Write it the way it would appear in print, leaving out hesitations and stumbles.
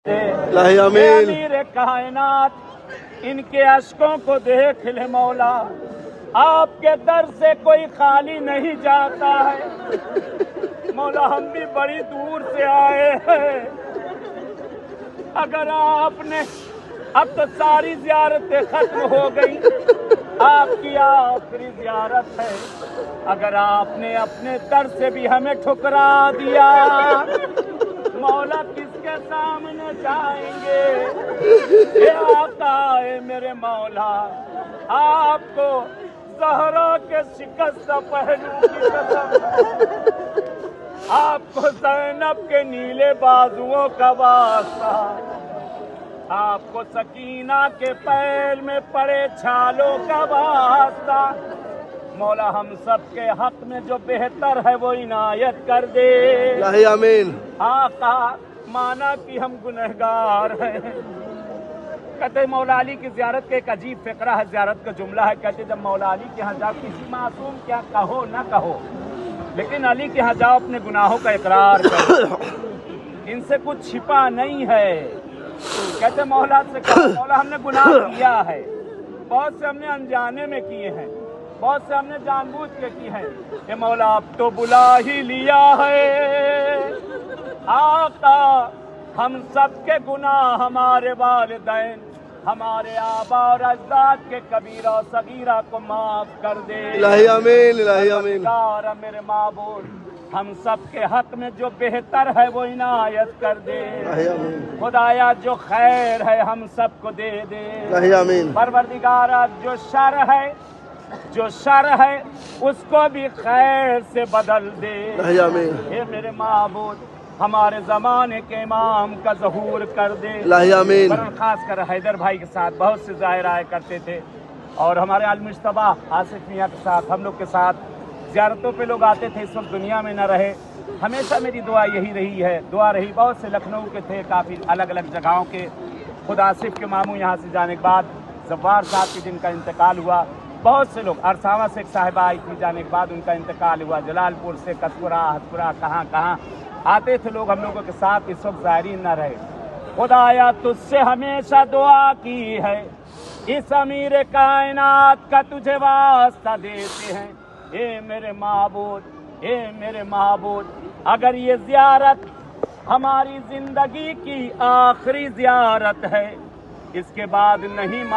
अमीर कायनात इनके अश्कों को देख ले मौला, आपके दर से कोई खाली नहीं जाता है। मौला हम भी बड़ी दूर से आए हैं, अगर आपने अब तो सारी ज़ियारतें खत्म हो गई, आपकी आखिरी ज़ियारत है। अगर आपने अपने दर से भी हमें ठुकरा दिया, मौला किसके सामने जाएंगे। ये आका है मेरे मौला, आपको ज़हरा के शिकस्त पहलू की कसम, आपको ज़ैनब के नीले बाजुओं का वास्ता, आपको सकीना के पैर में पड़े छालों का वास्ता, मौला हम सब के हक में जो बेहतर है वो इनायत कर दे। आमीन। आका माना कि हम गुनहगार हैं। कहते मौला अली की ज़ियारत का एक अजीब फ़िक्रा है, ज़ियारत का जुमला है। कहते जब मौला अली के यहाँ जाओ, किसी मासूम क्या कहो न कहो, लेकिन अली के यहाँ जाओ अपने गुनाहों का इकरार करो, इनसे कुछ छिपा नहीं है। कहते मौला से कहो, मौला हमने गुनाह किया है, बहुत से हमने अनजाने में किए हैं, बहुत से हमने जानबूझ के किए हैं। ये मौला अब तो बुला ही लिया है। आका हम सबके गुनाह, हमारे वालिदैन, हमारे आबा और अजदाद के कबीरा और सगीरा को माफ कर दे। आमीन, आमीन। मेरे माबूद हम सब के हक में जो बेहतर है वो इनायत कर दे। खुदाया जो खैर है हम सबको दे दे। आमीन। परवरदिगारा जो शर है उसको भी खैर से बदल दे। आमीन। हे मेरे माबूद हमारे ज़माने के इमाम का ज़हूर कर दे। आमीन। खास कर हैदर भाई के साथ बहुत से ज़ाहिर आया करते थे, और हमारे अल-मुश्तबा आसिफ मियाँ के साथ, हम लोग के साथ ज़ियारतों पे लोग आते थे। इस वक्त दुनिया में न रहे। हमेशा मेरी दुआ यही रही है, दुआ रही। बहुत से लखनऊ के थे, काफ़ी अलग अलग जगहों के। खुद आसिफ के मामू यहाँ से जाने के बाद जब्बार साहब के जिनका इंतकाल हुआ, बहुत से लोग, अरसावा से एक साहिबा आई थी, जाने के बाद उनका इंतकाल हुआ। जलालपुर से कसपुरा, हसपुरा, कहाँ कहाँ आते थे लोग हम लोगों के साथ। इस वक्त ज़ायरीन न रहे। खुदाया तुझसे हमेशा दुआ की है, इस अमीर कायनात का तुझे वास्ता देते हैं। ए मेरे महबूद, ए मेरे महबूद, अगर ये ज़ियारत हमारी ज़िंदगी की आखिरी ज़ियारत है, इसके बाद नहीं